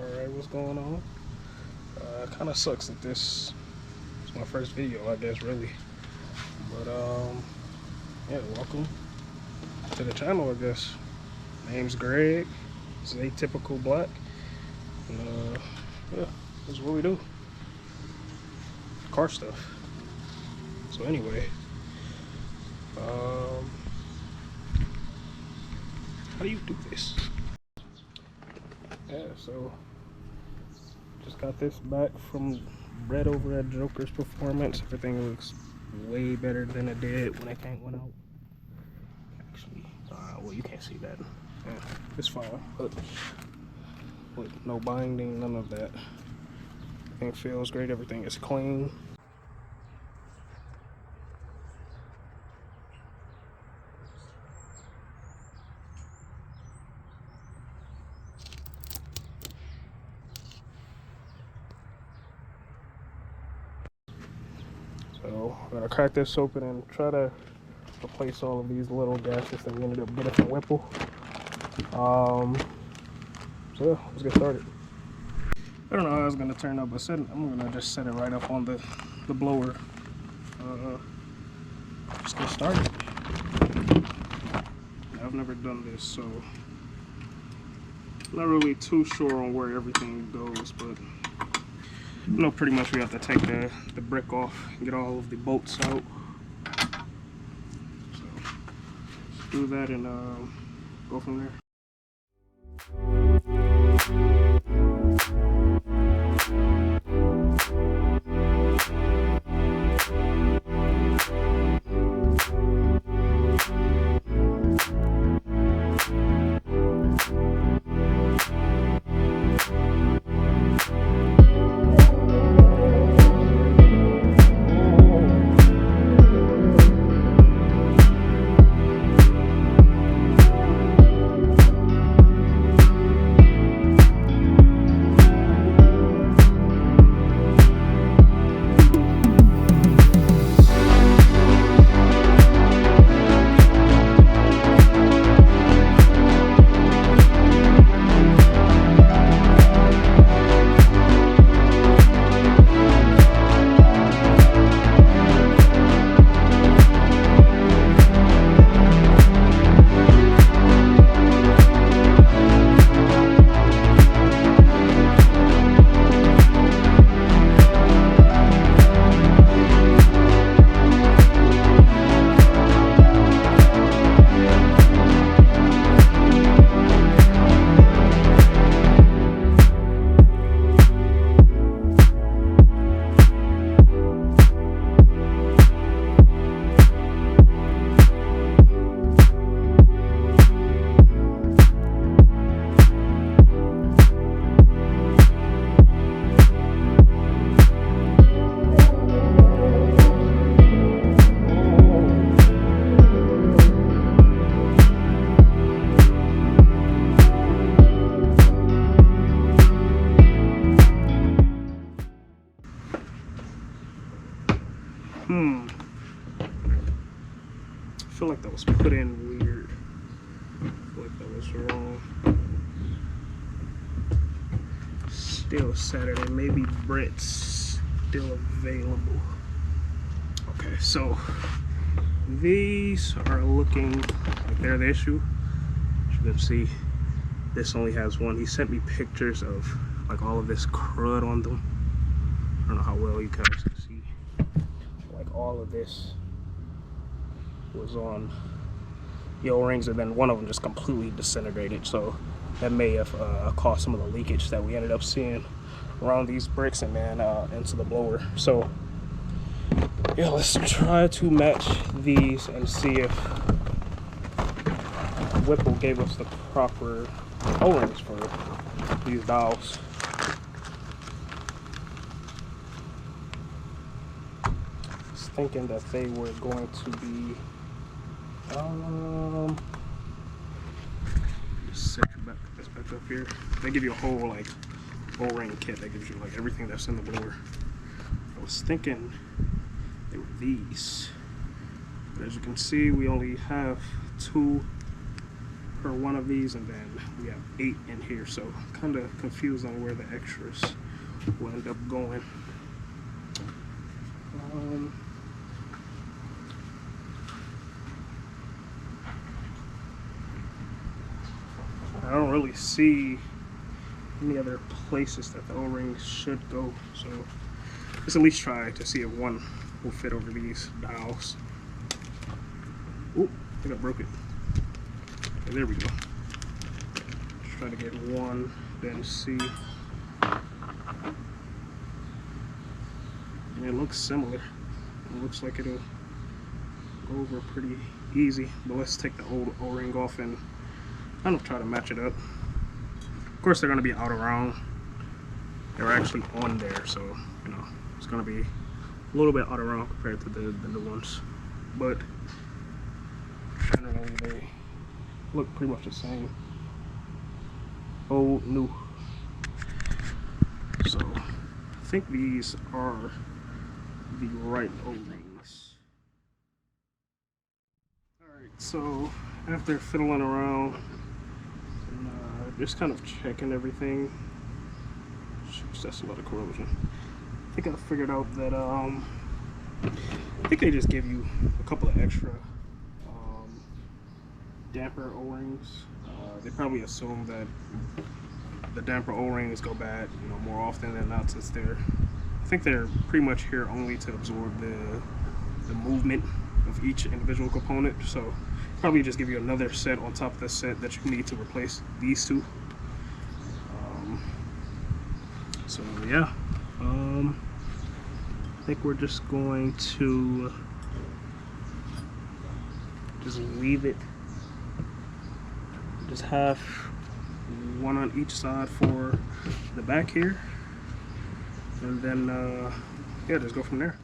Alright, what's going on? Kind of sucks that this is my first video, I guess, really. But, yeah, welcome to the channel, I guess. My name's Greg. This is Atypical Black. And, yeah, this is what we do. Car stuff. So, anyway. How do you do this? Yeah, so just got this back from Brett over at Joker's Performance. Everything looks way better than it did when it went out. Actually, well, you can't see that. Yeah, it's fine, but with no binding, none of that. Everything feels great. Everything is clean. So I'm gonna crack this open and try to replace all of these little gaskets that we ended up getting from Whipple. So yeah, let's get started. I don't know how it's gonna turn out, but I'm gonna just set it right up on the blower. Just get started. I've never done this, so I'm not really too sure on where everything goes, but I know pretty much we have to take the brick off and get all of the bolts out. So let's do that and go from there. I feel like that was put in weird. I feel like that was wrong. Still Saturday, maybe Brett's still available. Okay, so these are looking like they're the issue. As you can see, this only has one. He sent me pictures of like all of this crud on them. I don't know how well you guys can see. Like all of this was on the O-rings, and then one of them just completely disintegrated, so that may have caused some of the leakage that we ended up seeing around these bricks and then into the blower. So yeah, let's try to match these and see if Whipple gave us the proper O-rings for these dowels. I was thinking that they were going to be just set this back up here. They give you a whole like O-ring kit that gives you like everything that's in the blower. I was thinking they were these, but as you can see, we only have two per one of these, and then we have 8 in here, so kind of confused on where the extras will end up going. I don't really see any other places that the O-rings should go, so let's at least try to see if one will fit over these dowels. Oh, I think I broke it. Okay, there we go. Let's try to get one, then see. And it looks similar. It looks like it'll go over pretty easy, but let's take the old O-ring off and kind of try to match it up. Of course, they're going to be out around. They're actually on there, so you know it's going to be a little bit out around compared to the new ones. But generally, they look pretty much the same. Old, new. So I think these are the right O-rings. All right, so after fiddling around and just kind of checking everything, that's a lot of corrosion. I think I figured out that I think they just give you a couple of extra damper O-rings. They probably assume that the damper O-rings go bad, you know, more often than not, since I think they're pretty much here only to absorb the movement of each individual component. So probably just give you another set on top of the set that you need to replace these two. So yeah, I think we're just going to just leave it. Just have one on each side for the back here, and then yeah, just go from there.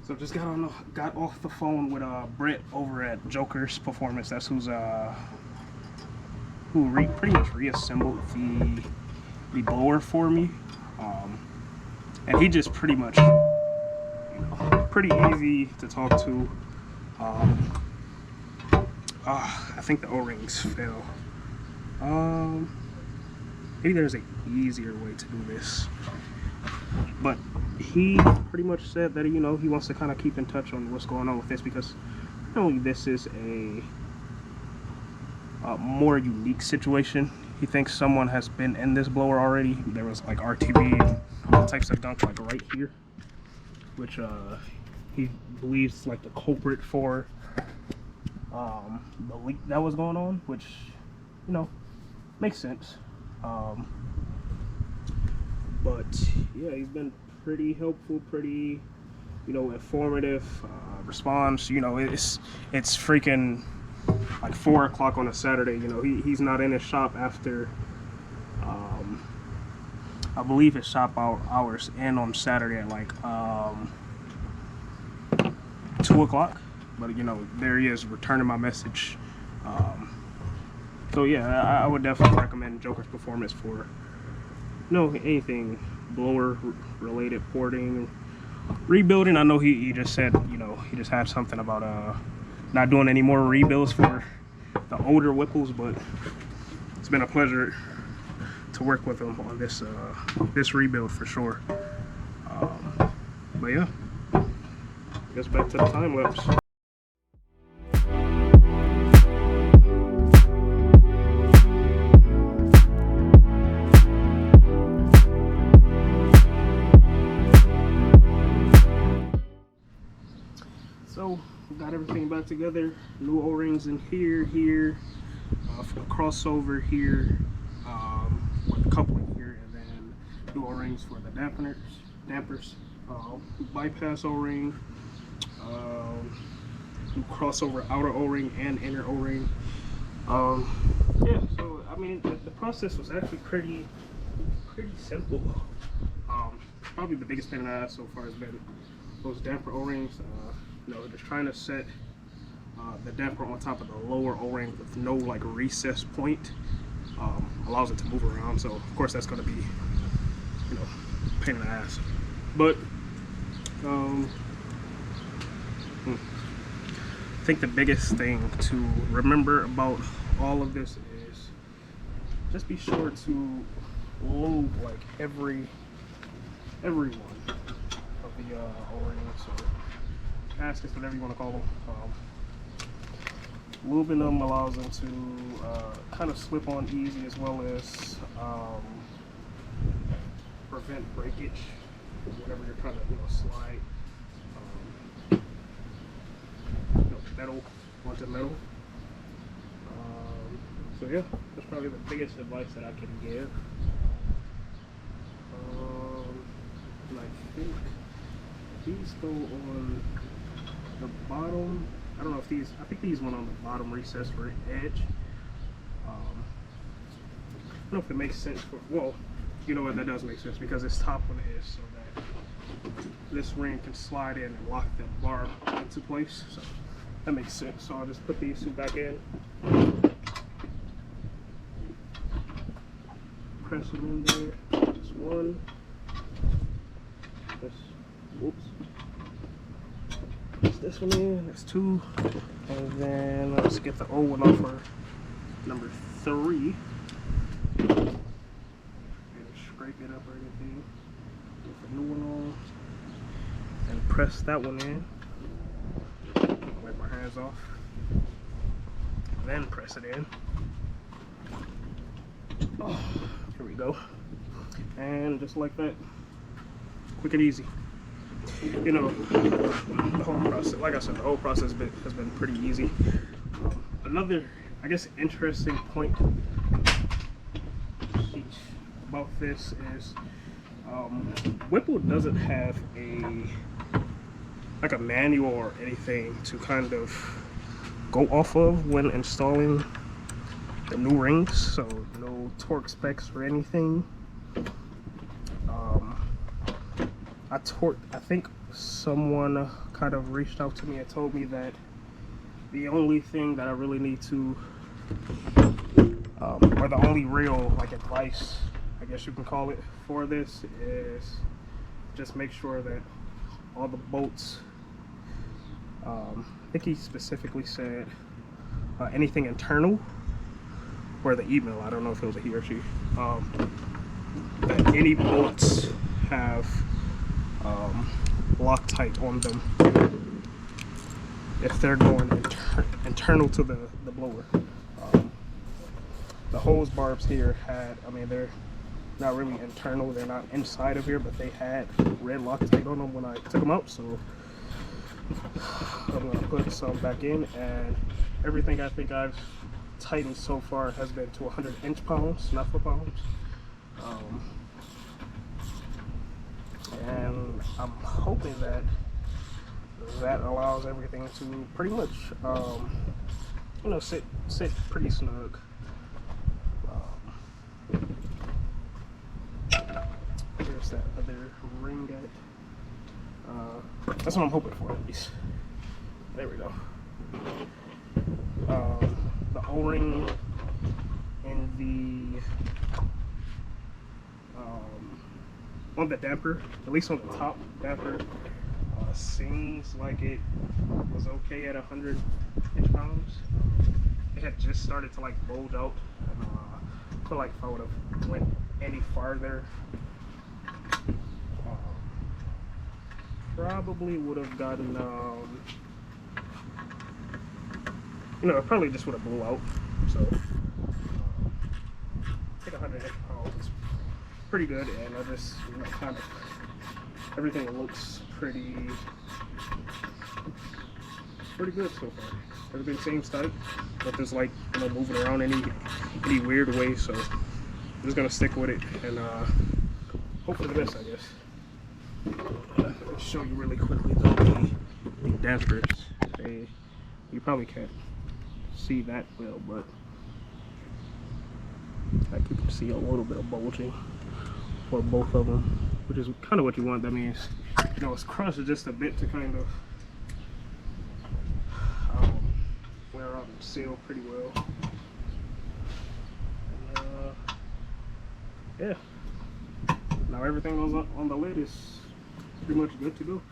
So just got off the phone with Brett over at Joker's Performance. That's who pretty much reassembled the blower for me, and he just pretty much, you know, pretty easy to talk to. I think the O-rings fell. Maybe there's an easier way to do this, but he pretty much said that, you know, he wants to kind of keep in touch on what's going on with this, because not only this is a more unique situation. He thinks someone has been in this blower already. There was like RTB and all types of gunk like right here, which he believes is like the culprit for the leak that was going on, which, you know, makes sense. But yeah, he's been pretty helpful, pretty, you know, informative. Response, you know, it's freaking like 4 o'clock on a Saturday. You know, he's not in his shop after I believe his shop hours end on Saturday at like 2 o'clock. But, you know, there he is returning my message. So yeah, I would definitely recommend Joker's Performance for, you know, anything blower related, porting, rebuilding. I know he just said, you know, he just had something about not doing any more rebuilds for the older Whipples, but it's been a pleasure to work with him on this this rebuild for sure. But yeah, I guess back to the time lapse. So we got everything back together. New O-rings in here, for the crossover here, with the coupling here, and then new O-rings for the dampers, bypass O-ring, new crossover outer O-ring and inner O-ring. Yeah, so I mean the process was actually pretty pretty simple. Probably the biggest pain in the ass so far has been those damper O-rings. You know, just trying to set the damper on top of the lower O-ring with no like recess point allows it to move around. So of course that's going to be, you know, pain in the ass. But I think the biggest thing to remember about all of this is just be sure to lube like every one of the O-rings or gaskets, whatever you want to call them. Lubing them allows them to kind of slip on easy, as well as prevent breakage whenever you're trying to, you know, slide metal onto metal. So yeah, that's probably the biggest advice that I can give. And I think these go on the bottom. I don't know if these, I think these went on the bottom recess for edge. I don't know if it makes sense for, well, you know what, that does make sense because this top one is so that this ring can slide in and lock that bar into place. So that makes sense. So I'll just put these two back in. Press them in there. Just one. Whoops. Press this one in. That's two. And then let's get the old one off for number 3. And scrape it up or anything. Get the new one on. And press that one in. Wipe my hands off. Then press it in. Oh, here we go. And just like that, quick and easy. You know, the whole process, like I said, the whole process has been pretty easy. Another, I guess, interesting point about this is Whipple doesn't have like a manual or anything to kind of go off of when installing the new rings, so no torque specs or anything. I think someone kind of reached out to me and told me that the only thing that I really need to, or the only real like advice, I guess you can call it, for this is just make sure that all the bolts, I think he specifically said anything internal, or the email, I don't know if it was a he or she, that any bolts have Loctite on them if they're going internal to the blower. The hose barbs here had, I mean, they're not really internal, they're not inside of here, but they had red Loctite on them when I took them out, so I'm gonna put some back in, and everything I think I've tightened so far has been to 100 inch-pounds, not foot-pounds. And I'm hoping that that allows everything to pretty much, you know, sit pretty snug. There's that other ring at. That's what I'm hoping for, at least. There we go. The O-ring in the on the damper, at least on the top damper, seems like it was okay at 100 inch-pounds. It had just started to like bulge out, and I feel like if I would have went any farther, probably would have gotten, you know, it probably just would have blew out. So I think 100 inch-pounds is pretty good, and I just, you know, kind of, everything looks pretty good so far. Everything seems tight, but there's like, you know, moving around any weird way, so I'm just gonna stick with it and hope for the best, I guess. Let me show you really quickly though the dampers. You probably can't see that well, but like you can see a little bit of bulging. for both of them, which is kind of what you want. That means, you know, it's crushed just a bit to kind of wear out and seal pretty well. And, yeah, now everything on the lid is pretty much good to go.